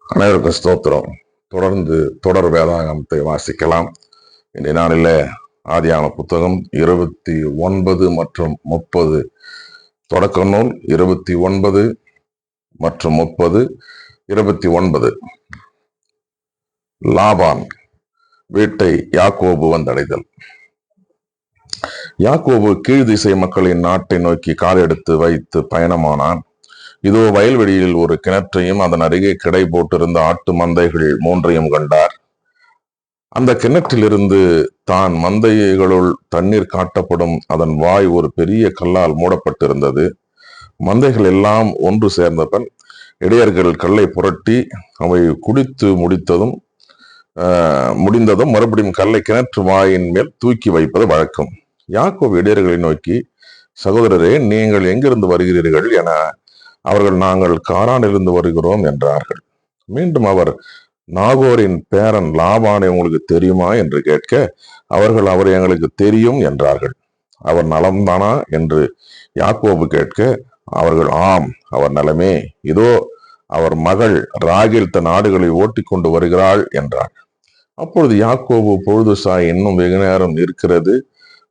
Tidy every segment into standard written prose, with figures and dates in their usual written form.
அனைவருக்கும் ஸ்தோத்திரம். தொடர்ந்து தொடர் வேதாகமத்தை வாசிக்கலாம். இன்றைய நாளில் ஆதியாகம புத்தகம் 29 மற்றும் 30, தொடக்க நூல் 29 மற்றும் 30. 29, லாபான் வீட்டை யாக்கோபு வந்தடைதல். யாக்கோபு கீழ் திசை மக்களின் நாட்டை நோக்கி காலெடுத்து வைத்து பயணமானான். இதோ வயல்வெளியில் ஒரு கிணற்றையும் அதன் அருகே கிடை போட்டிருந்த ஆட்டு மந்தைகள் 3ஐயும் கண்டார். அந்த கிணற்றிலிருந்து தான் மந்தைகளுள் தண்ணீர் காட்டப்படும் அதன் வாய் ஒரு பெரிய கல்லால் மூடப்பட்டிருந்தது. மந்தைகள் எல்லாம் ஒன்று சேர்ந்தபன் இடையர்கள் கல்லை புரட்டி அவை குடித்து முடிந்ததும் மறுபடியும் கல்லை கிணற்று வாயின் மேல் தூக்கி வைப்பது வழக்கம். யாக்கோபு இடையர்களை நோக்கி, சகோதரரே, நீங்கள் எங்கிருந்து வருகிறீர்கள் என அவர்கள், நாங்கள் காரானிலிருந்து வருகிறோம் என்றார்கள். மீண்டும் அவர், நாகோரின் பேரன் லாபானை உங்களுக்கு தெரியுமா என்று கேட்க, அவர்கள், அவர் எங்களுக்கு தெரியும் என்றார்கள். அவர் நலம்தானா என்று யாக்கோபு கேட்க, அவர்கள், ஆம், அவர் நலமே, இதோ அவர் மகள் ராகேல் தன் ஆடுகளை ஓட்டி கொண்டு வருகிறாள் என்றார். அப்பொழுது யாக்கோபு, பொழுது சாய், இன்னும் வெகு நேரம் இருக்கிறது,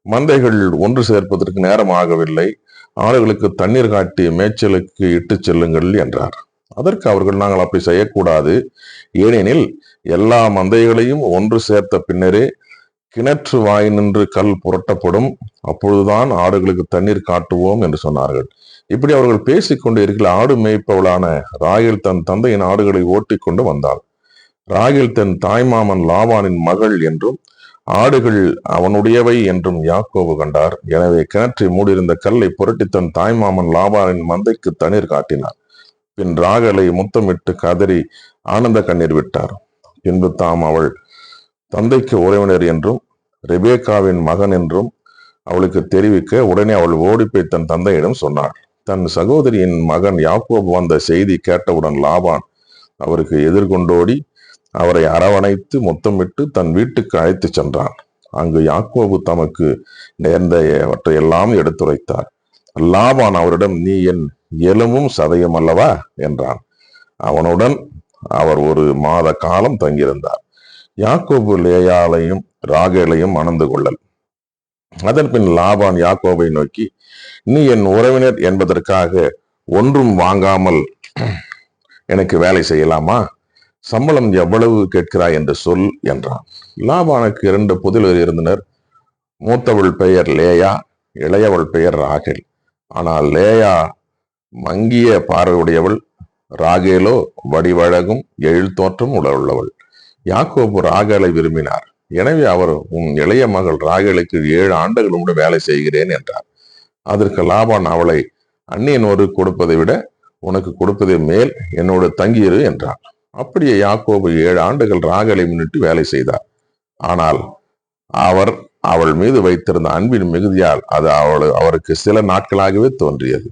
மந்தைகள் ஒன்று சேர்ப்பதற்கு நேரம் ஆகவில்லை, ஆடுகளுக்கு தண்ணீர் காட்டி மேய்ச்சலுக்கு இட்டு செல்லுங்கள் என்றார். அதற்கு அவர்கள், நாங்கள் அப்படி செய்யக்கூடாது, ஏனெனில் எல்லா மந்தைகளையும் ஒன்று சேர்த்த பின்னரே கிணற்று வாய் நின்று கல் புரட்டப்படும், அப்பொழுதுதான் ஆடுகளுக்கு தண்ணீர் காட்டுவோம் என்று சொன்னார்கள். இப்படி அவர்கள் பேசிக்கொண்டு இருக்கிற ஆடு மேய்ப்பவளான ராகேல் தன் தந்தையின் ஆடுகளை ஓட்டி கொண்டு வந்தாள். ராகேல் தன் தாய்மாமன் லாபானின் மகள் என்றும் ஆடுகள் அவனுடையவை என்றும் யாக்கோபு கண்டார். எனவே கிணற்றை மூடியிருந்த கல்லை புரட்டி தன் தாய்மாமன் லாபானின் மந்தைக்கு தண்ணீர் காட்டினார். பின் ராகலை முத்தமிட்டு கதறி ஆனந்த கண்ணீர் விட்டார். பின்பு தாம் அவள் தந்தைக்கு உறவினர் என்றும் ரெபேக்காவின் மகன் என்றும் அவளுக்கு தெரிவிக்க, உடனே அவள் ஓடிப்போய் தன் தந்தையிடம் சொன்னாள். தன் சகோதரியின் மகன் யாக்கோபு வந்த செய்தி கேட்டவுடன் லாபான் அவருக்கு எதிர்கொண்டோடி அவரை அரவணைத்து முத்தமிட்டு தன் வீட்டுக்கு அழைத்து சென்றான். அங்கு யாக்கோபு தமக்கு நேர்ந்தவற்றையெல்லாம் எடுத்துரைத்தார். லாபான் அவரிடம், நீ என் எலும்பும் சதையும் அல்லவா என்றான். அவனுடன் அவர் 1 மாத காலம் தங்கியிருந்தார். யாக்கோபு லேயாளையும் ராகேலையும் மணந்து கொள்ளல். அதன் பின் லாபான் யாக்கோபை நோக்கி, நீ என் உறவினர் என்பதற்காக ஒன்றும் வாங்காமல் எனக்கு வேலை செய்யலாமா? சம்பளம் எவ்வளவு கேட்கிறாய் என்று சொல் என்றான். லாபானுக்கு 2 புதல்வர் இருந்தனர். மூத்தவள் பெயர் லேயா, இளையவள் பெயர் ராகேல். ஆனால் லேயா மங்கிய பார்வையுடையவள், ராகேலோ வடிவழகும் எழில் தோற்றம் உள்ளவள். யாக்கோபு ராகேலை விரும்பினார். எனவே அவர், உன் இளைய மகள் ராகேலுக்கு 7 ஆண்டுகள் கூட வேலை செய்கிறேன் என்றார். அதற்கு லாபான், அவளை அந்நியனோடு கொடுப்பதை விட உனக்கு கொடுப்பதே மேல், என்னோடு தங்கியிரு என்றார். அப்படியே யாக்கோபு 7 ஆண்டுகள் ராகேலை முன்னிட்டு வேலை செய்தார். ஆனால் அவர் அவள் மீது வைத்திருந்த அன்பின் மிகுதியால் அது அவருக்கு சில நாட்களாகவே தோன்றியது.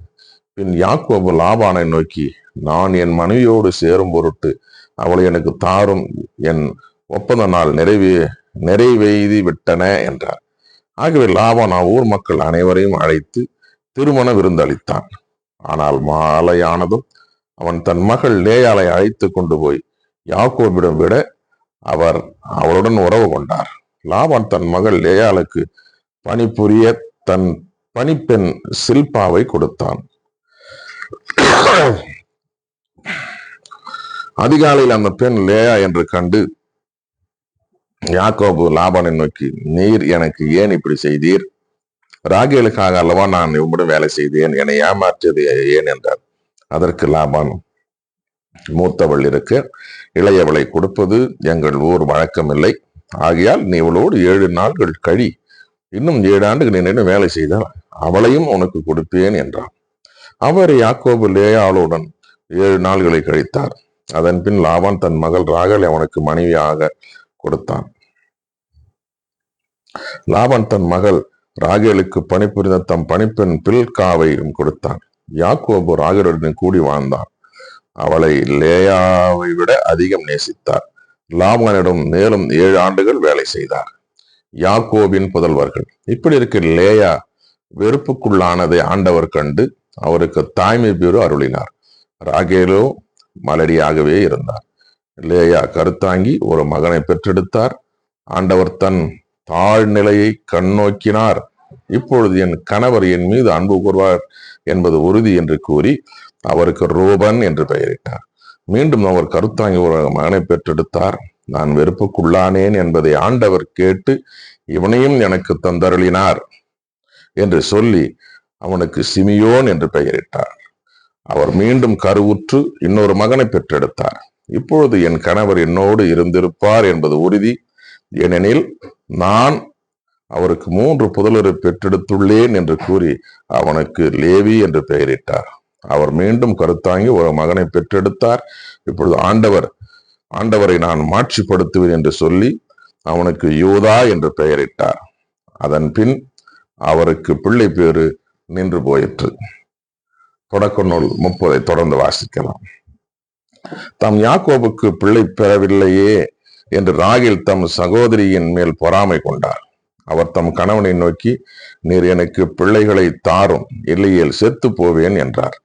பின் யாக்கோபு லாபானை நோக்கி, நான் என் மனைவியோடு சேரும் பொருட்டு அவளை எனக்கு தாரும், என் ஒப்பந்த நாள் நிறைவேறி விட்டன என்றார். ஆகவே லாபான் ஊர் மக்கள் அனைவரையும் அழைத்து திருமண விருந்தளித்தான். ஆனால் மாலையானதும் அவன் தன் மகள் லேயாளை அழைத்து கொண்டு போய் யாக்கோபிடம் விட அவர் அவளுடன் உறவு கொண்டார். லாபான் தன் மகள் லேயாளுக்கு பணிபுரிய தன் பணிப்பெண் சில்பாவை கொடுத்தான். அதிகாலையில் அந்த பெண் லேயா என்று கண்டு யாக்கோபு லாபானை நோக்கி, நீர் எனக்கு ஏன் இப்படி செய்தீர்? ராகேலுக்காக அல்லவா நான் இவனுடன் வேலை செய்தேன், என்னை ஏமாற்றியது ஏன் என்றார். அதற்கு லாபான், மூத்தவள் இருக்க இளையவளை கொடுப்பது எங்கள் ஊர் வழக்கமில்லை, ஆகையால் நீ இவளோடு 7 நாட்கள் கழி, இன்னும் 7 ஆண்டுகள் என்னிடம் வேலை செய்தால் அவளையும் உனக்கு கொடுப்பேன் என்றான். அவர் யாக்கோபு லேயாளுடன் 7 நாள்களை கழித்தார். அதன் பின் லாபான் தன் மகள் ராகேலை அவனுக்கு மனைவியாக கொடுத்தான். லாபான் தன் மகள் ராகேலுக்கு பணிபுரிந்த தம் பணிப்பெண் பில்காவையும் கொடுத்தான். யாக்கோபு ராகேலுடன் கூடி வாழ்ந்தான். அவளை லேயாவை விட அதிகம் நேசித்தார். லாபானிடம் மேலும் 7 ஆண்டுகள் வேலை செய்தார். யாக்கோபின் புதல்வர்கள். இப்படி இருக்க லேயா வெறுப்புக்குள்ளானதை ஆண்டவர் கண்டு அவருக்கு தாய்மை பேறு அருளினார். ராகேலோ மலடியாகவே இருந்தார். லேயா கருத்தாங்கி ஒரு மகனை பெற்றெடுத்தார். ஆண்டவர் தன் தாழ்நிலையை கண்ணோக்கினார். இப்பொழுது என் கணவர் என் மீது அன்பு கூறுவார் என்பது உறுதி என்று கூறி அவருக்கு ரூபன் என்று பெயரிட்டார். மீண்டும் அவர் கருத்தாங்கி ஒரு மகனை பெற்றெடுத்தார். நான் வெறுப்புக்குள்ளானேன் என்பதை ஆண்டவர் கேட்டு இவனையும் எனக்கு தந்தருளினார் என்று சொல்லி அவனுக்கு சிமியோன் என்று பெயரிட்டார். அவர் மீண்டும் கருவுற்று இன்னொரு மகனை பெற்றெடுத்தார். இப்பொழுது என் கணவர் என்னோடு இருந்திருப்பார் என்பது உறுதி, ஏனெனில் நான் அவருக்கு 3 புதல்வரை பெற்றெடுத்துள்ளேன் என்று கூறி அவனுக்கு லேவி என்று பெயரிட்டார். அவர் மீண்டும் கருத்தாங்கி ஒரு மகனை பெற்றெடுத்தார். இப்பொழுது ஆண்டவரை நான் மாட்சிப்படுத்துவேன் என்று சொல்லி அவனுக்கு யூதா என்று பெயரிட்டார். அதன் பின் அவருக்கு பிள்ளை பேறு நின்று போயிற்று. தொடக்க நூல் 30 தொடர்ந்து வாசிக்கலாம். தாம் யாக்கோபுக்கு பிள்ளை பெறவில்லையே என்று ராகேல் தம் சகோதரியின் மேல் பொறாமை கொண்டார். அவர் தம் கணவனை நோக்கி, நீர் எனக்கு பிள்ளைகளை தாரும், இல்லையேல் செத்து போவேன் என்றார்.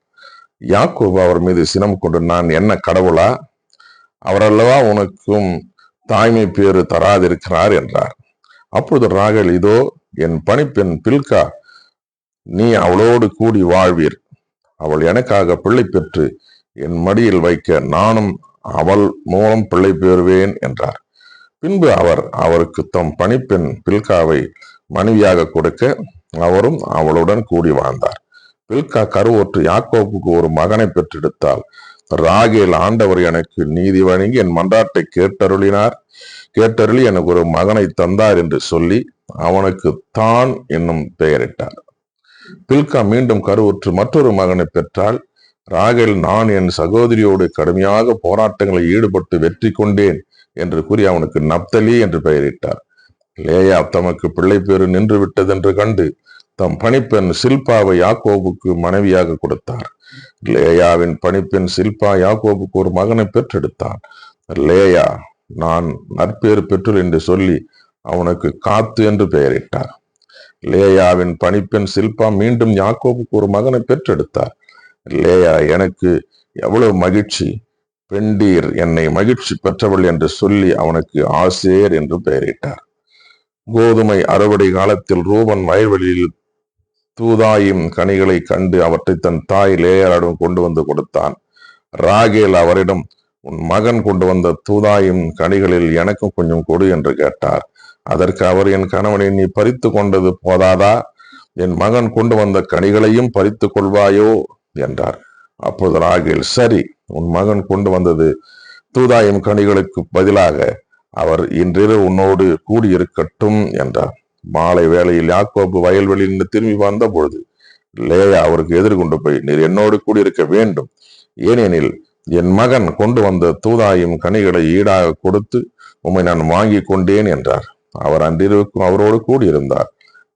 யாக்கோபு அவர் மீது சினம் கொண்டு, நான் என்ன கடவுளா? அவரல்லவா உனக்கும் தாய்மை பேறு தராதிருக்கிறார் என்றார். அப்பொழுது ராகேல், இதோ என் பணிப்பெண் பில்கா, நீ அவளோடு கூடி வாழ்வீர். அவள் எனக்காக பிள்ளை பெற்று என் மடியில் வைக்க நானும் அவள் மூலம் பிள்ளை பெறுவேன் என்றார். பின்பு அவருக்கு தம் பணிப்பெண் பில்காவை மனைவியாக கொடுக்க அவரும் அவளுடன் கூடி வாழ்ந்தார். பில்கா கருவுற்று யாக்கோபுக்கு ஒரு மகனை பெற்றெடுத்தாள். ராகேல், ஆண்டவர் எனக்கு நீதி வழங்கி என் மன்றாட்டை கேட்டருளி எனக்கு ஒரு மகனை தந்தார் என்று சொல்லி அவனுக்கு தான் என்னும் பெயரிட்டார். பில்கா மீண்டும் கருவுற்று மற்றொரு மகனை பெற்றாள். ராகேல், நான் என் சகோதரியோடு கடுமையாக போராட்டங்களில் ஈடுபட்டு வெற்றி கொண்டேன் என்று கூறி அவனுக்கு நப்தலி என்று பெயரிட்டார். லேயா தமக்கு பிள்ளை பேறு நின்று விட்டதென்று கண்டு தம் பணிப்பெண் சில்பாவை யாக்கோபுக்கு மனைவியாக கொடுத்தார். லேயாவின் பணிப்பெண் சில்பா யாக்கோபுக்கு ஒரு மகனை பெற்றெடுத்தார். லேயா, நான் நற்பேறு பெற்றுள் என்று சொல்லி அவனுக்கு காத்து என்று பெயரிட்டார். லேயாவின் பணிப்பெண் சில்பா மீண்டும் யாக்கோபுக்கு ஒரு மகனை பெற்றெடுத்தார். லேயா, எனக்கு எவ்வளவு மகிழ்ச்சி, பெண்டீர் என்னை மகிழ்ச்சி பெற்றவள் என்று சொல்லி அவனுக்கு ஆசேர் என்று பெயரிட்டார். கோதுமை அறுவடை காலத்தில் ரூபன் வயல்வெளியில் தூதாயும் கனிகளை கண்டு அவற்றை தன் தாய் லேயாரிடம் கொண்டு வந்து கொடுத்தான். ராகேல் அவரிடம், உன் மகன் கொண்டு வந்த தூதாயும் கனிகளில் எனக்கும் கொஞ்சம் கொடு என்று கேட்டார். அதற்கு அவர், என் கணவனை நீ பறித்து கொண்டது போதாதா? என் மகன் கொண்டு வந்த கனிகளையும் பறித்து கொள்வாயோ என்றார். அப்போது ராகேல், சரி, உன் மகன் கொண்டு வந்தது தூதாயும் கனிகளுக்கு பதிலாக அவர் இன்றிரவு உன்னோடு கூடியிருக்கட்டும் என்றார். மாலை வேளையில் யாக்கோபு வயல்வெளியில் திரும்பி வந்த பொழுது லேயா அவருக்கு எதிர்கொண்டு போய், நீர் என்னோடு கூடியிருக்க வேண்டும், ஏனெனில் என் மகன் கொண்டு வந்த தூதாயும் கனிகளை ஈடாக கொடுத்து உம்மை நான் வாங்கி கொண்டேன் என்றார். அவர் அன்றிரவுக்கும் அவரோடு கூடியிருந்தார்.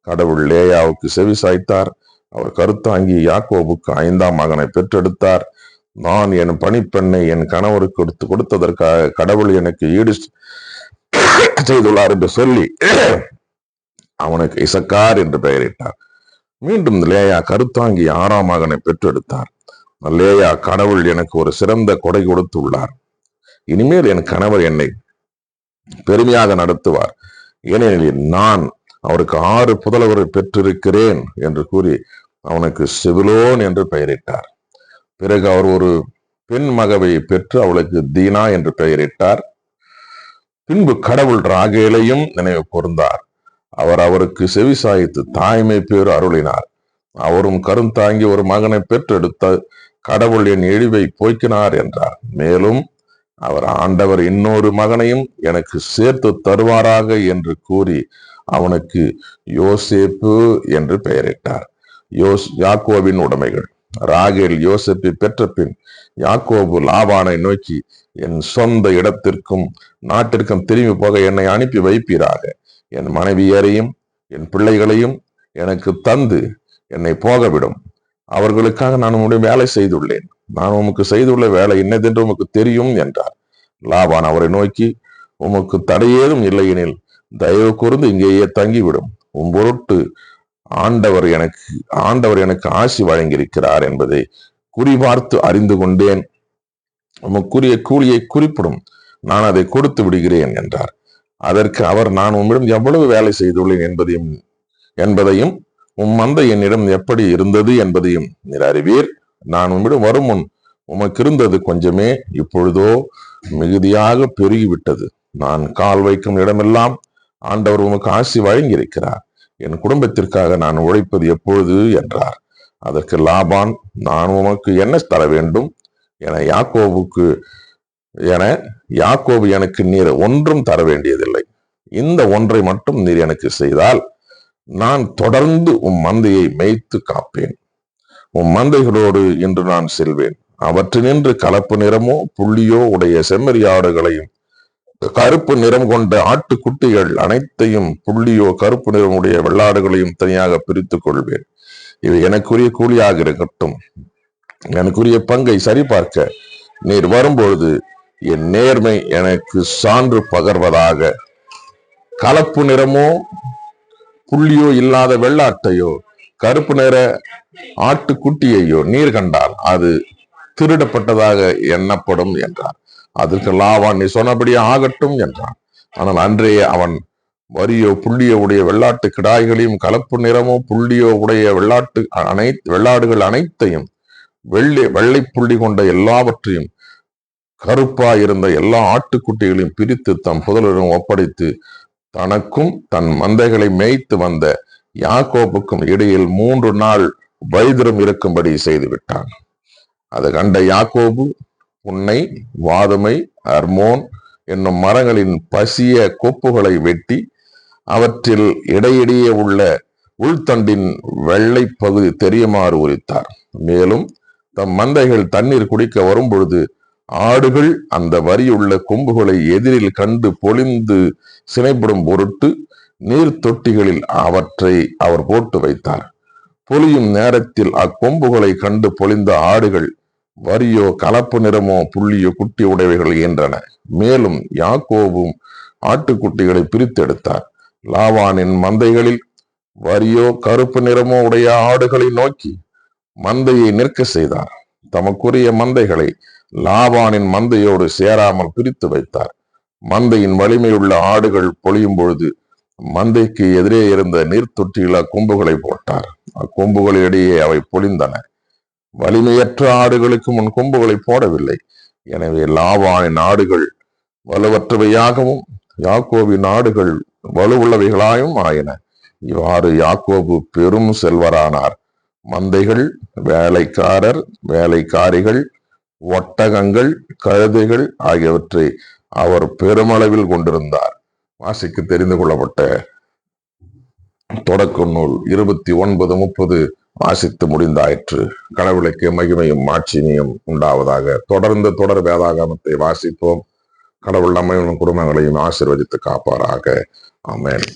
கடவுள் லேயாவுக்கு செவி சாய்த்தார். அவர் கருத்தாங்கி யாக்கோபுக்கு 5ஆம் மகனை பெற்றெடுத்தார். நான் என் பணிப்பெண்ணை என் கணவருக்கு கொடுத்ததற்காக கடவுள் எனக்கு ஈடு செய்துள்ளார் என்று சொல்லி அவனுக்கு இசக்கார் என்று பெயரிட்டார். மீண்டும் லேயா கருத்தாங்கி 6ஆம் மகனை பெற்றெடுத்தார். லேயா, கடவுள் எனக்கு ஒரு சிறந்த கொடை கொடுத்துள்ளார். இனிமேல் என் கணவர் என்னை பெருமையாக நடத்துவார், ஏனெனில் நான் அவருக்கு 6 புதல்வரை பெற்றிருக்கிறேன் என்று கூறி அவனுக்கு செபுலோன் என்று பெயரிட்டார். பிறகு அவர் ஒரு பெண் மகவை பெற்று அவளுக்கு தீனா என்று பெயரிட்டார். பின்பு கடவுள் ராகேலையும் நினைவு கூர்ந்தார். அவர் அவருக்கு செவி சாய்த்து தாய்மை பேறு அருளினார். அவரும் கருந்தாங்கி ஒரு மகனை பெற்றெடுத்த கடவுள் என் இழிவை போக்கினார் என்றார். மேலும் அவர், ஆண்டவர் இன்னொரு மகனையும் எனக்கு சேர்த்து தருவாராக என்று கூறி அவனுக்கு யோசேப்பு என்று பெயரிட்டார். யாக்கோபின் உடைமைகள். ராகேல் யோசேப்பை பெற்ற பின் யாக்கோபு லாபானை நோக்கி, என் சொந்த இடத்திற்கும் நாட்டிற்கும் திரும்பி போக என்னை அனுப்பி வைப்பீராக. என் மனைவியரையும் என் பிள்ளைகளையும் எனக்கு தந்து என்னை போகவிடும். அவர்களுக்காக நான் உம்முடைய வேலை செய்துள்ளேன். நான் உமக்கு செய்துள்ள வேலை என்னதென்று உமக்கு தெரியும் என்றார். லாபான் அவரை நோக்கி, உமக்கு தடையேதும் இல்லையெனில் தயவு கூர்ந்து இங்கேயே தங்கிவிடும். உன் பொருட்டு ஆண்டவர் எனக்கு ஆசி வழங்கியிருக்கிறார் என்பதை குறிபார்த்து அறிந்து கொண்டேன். உமக்குரிய கூலியை குறிப்பிடும். நான் அதை கொடுத்து விடுகிறேன் என்றார். அதற்கு அவர், நான் உம்மிடம் எவ்வளவு வேலை செய்துள்ளேன் என்பதையும் உம் மந்தை என்னிடம் எப்படி இருந்தது என்பதையும் நீர் அறிவீர். நான் உம்மிடம் வரும் முன் உமக்கு இருந்தது கொஞ்சமே, இப்பொழுதோ மிகுதியாக பெருகிவிட்டது. நான் கால் வைக்கும் இடமெல்லாம் ஆண்டவர் உமக்கு ஆசி வழங்கியிருக்கிறார். என் குடும்பத்திற்காக நான் உழைப்பது எப்பொழுது என்றார். அதற்கு லாபான், நான் உமக்கு என்ன தர வேண்டும் என யாக்கோபு எனக்கு நீர் ஒன்றும் தர வேண்டியதில்லை. இந்த ஒன்றை மட்டும் நீர் எனக்கு செய்தால் நான் தொடர்ந்து உம் மந்தையை மேய்த்து காப்பேன். உம் மந்தைகளோடு இன்று நான் செல்வேன். அவற்றினின்று கலப்பு நிறமோ புள்ளியோ உடைய செம்மறியாடுகளையும் கருப்பு நிறம் கொண்ட ஆட்டுக்குட்டிகள் அனைத்தையும் புள்ளியோ கருப்பு நிறம் உடைய வெள்ளாடுகளையும் தனியாக பிரித்துக் கொள்வேன். இவை எனக்குரிய கூலியாக இருக்கட்டும். எனக்குரிய பங்கை சரிபார்க்க நீர் வரும்பொழுது என் நேர்மை எனக்கு சான்று பகர்வதாக. கலப்பு நிறமோ புள்ளியோ இல்லாத வெள்ளாட்டையோ கருப்பு நிற ஆட்டுக்குட்டியையோ நீர் கண்டால் அது திருடப்பட்டதாக எண்ணப்படும் என்றார். அதற்கு லாபான், நீ சொன்னபடியே ஆகட்டும் என்றான். ஆனால் அன்றைய அவன் வரியோ புள்ளியோ உடைய வெள்ளாட்டு கிடாய்களையும் கலப்பு நிறமோ புள்ளியோ உடைய வெள்ளாடுகள் அனைத்தையும் வெள்ளை புள்ளி கொண்ட எல்லாவற்றையும் கருப்பா இருந்த எல்லா ஆட்டுக்குட்டிகளையும் பிரித்து தம் புதல்வரிடம் ஒப்படைத்து தனக்கும் தன் மந்தைகளை மேய்த்து வந்த யாக்கோபுக்கும் இடையில் 3 நாள் வைத்திரம் இருக்கும்படி செய்து விட்டான். அதை கண்ட யாக்கோபு புன்னை, வாதுமை, அர்மோன் என்னும் மரங்களின் பசிய கொப்புகளை வெட்டி அவற்றில் இடையிடையே உள்ள உள்தண்டின் வெள்ளை பகுதி தெரியுமாறு உரித்தார். மேலும் தம் மந்தைகள் தண்ணீர் குடிக்க வரும்பொழுது ஆடுகள் அந்த வரியுள்ள கொம்புகளை எதிரில் கண்டு பொழிந்து சினைப்படும் பொருட்டு நீர் தொட்டிகளில் அவற்றை அவர் போட்டு வைத்தார். பொழியும் நேரத்தில் அக்கொம்புகளை கண்டு பொழிந்த ஆடுகள் வரியோ கலப்பு நிறமோ புள்ளியோ குட்டி உடையவைகள் என்றன. மேலும் யாக்கோபும் ஆட்டுக்குட்டிகளை பிரித்தெடுத்தார். லாபானின் மந்தைகளில் வரியோ கருப்பு நிறமோ உடைய ஆடுகளை நோக்கி மந்தையை நிற்க செய்தார். தமக்குரிய மந்தைகளை லாபானின் மந்தையோடு சேராமல் பிரித்து வைத்தார். மந்தையின் வலிமையுள்ள ஆடுகள் பொழியும் பொழுது மந்தைக்கு எதிரே இருந்த நீர்த்தொட்டியில் அக்கொம்புகளை போட்டார். அக்கொம்புகளிடையே அவை பொழிந்தன. வலிமையற்ற ஆடுகளுக்கு முன் கொம்புகளை போடவில்லை. எனவே லாபானின் ஆடுகள் வலுவற்றவையாகவும் யாக்கோபின் ஆடுகள் வலுவுள்ளவைகளாயும் ஆயின. இவ்வாறு யாக்கோபு பெரும் செல்வரானார். மந்தைகள், வேலைக்காரர், வேலைக்காரிகள், ஒட்டகங்கள், கழுதைகள் ஆகியவற்றை அவர் பெருமளவில் கொண்டிருந்தார். வாசிக்கு தெரிந்து கொள்ளப்பட்ட தொடக்க நூல் 29-30 வாசித்து முடிந்தாயிற்று. கடவுளுக்கு மகிமையும் மாட்சிமையும் உண்டாவதாக. தொடர்ந்து தொடர் வேதாகமத்தை வாசிப்போம். கடவுள் நம்மையும் குடும்பங்களையும் ஆசீர்வதித்து காப்பாராக. ஆமென்.